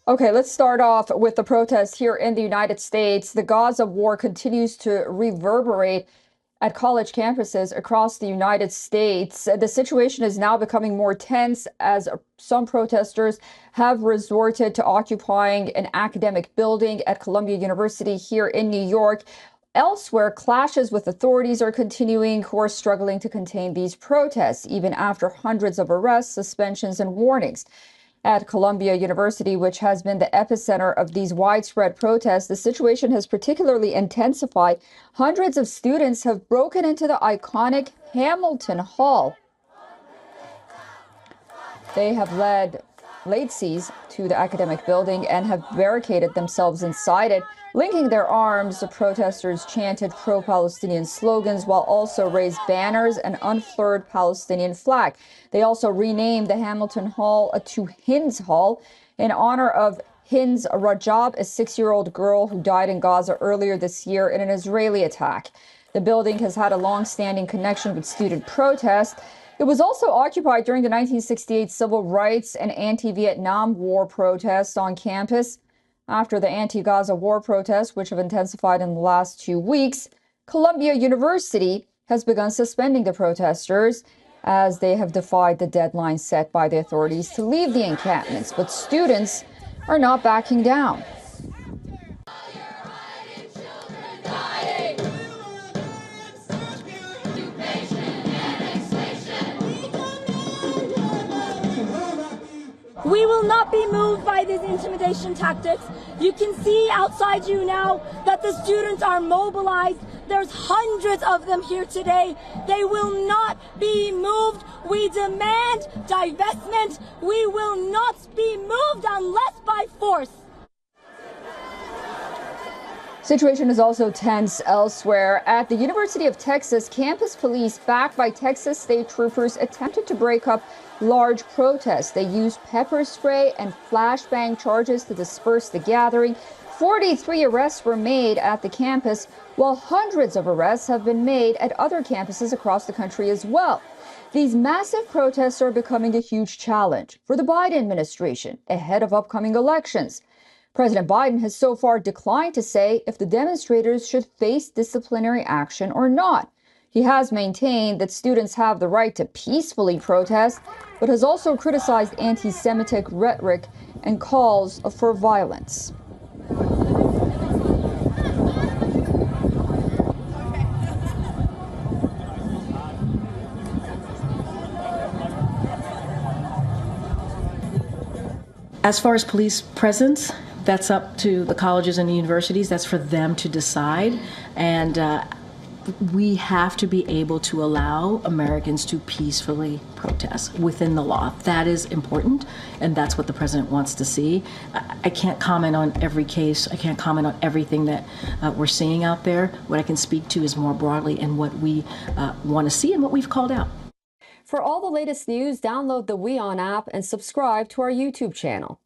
Okay, let's start off with the protests here in the United States. The Gaza war continues to reverberate at college campuses across the United States. The situation is now becoming more tense as some protesters have resorted to occupying an academic building at Columbia University here in New York. Elsewhere, clashes with authorities are continuing, who are struggling to contain these protests, even after hundreds of arrests, suspensions, and warnings. At Columbia University, which has been the epicenter of these widespread protests, the situation has particularly intensified. Hundreds of students have broken into the iconic Hamilton Hall. They have laid siege to the academic building and have barricaded themselves inside it. Linking their arms, the protesters chanted pro-Palestinian slogans while also raised banners and unfurled Palestinian flag. They also renamed the Hamilton Hall to Hinds Hall in honor of Hinds Rajab, a 6-year-old girl who died in Gaza earlier this year in an Israeli attack. The building has had a long-standing connection with student protests. It was also occupied during the 1968 civil rights and anti-Vietnam War protests on campus. After the anti-Gaza war protests, which have intensified in the last 2 weeks, Columbia University has begun suspending the protesters as they have defied the deadline set by the authorities to leave the encampments. But students are not backing down. We will not be moved by these intimidation tactics. You can see outside you now that the students are mobilized. There's hundreds of them here today. They will not be moved. We demand divestment. We will not be moved unless by force. Situation is also tense elsewhere. At the University of Texas, campus police, backed by Texas state troopers, attempted to break up large protests. They used pepper spray and flashbang charges to disperse the gathering. 43 arrests were made at the campus, while hundreds of arrests have been made at other campuses across the country as well. These massive protests are becoming a huge challenge for the Biden administration ahead of upcoming elections. President Biden has so far declined to say if the demonstrators should face disciplinary action or not. He has maintained that students have the right to peacefully protest, but has also criticized anti-Semitic rhetoric and calls for violence. As far as police presence, that's up to the colleges and the universities. That's for them to decide. And we have to be able to allow Americans to peacefully protest within the law. That is important, and that's what the president wants to see. I can't comment on every case. I can't comment on everything that we're seeing out there. What I can speak to is more broadly and what we want to see and what we've called out. For all the latest news, download the WION app and subscribe to our YouTube channel.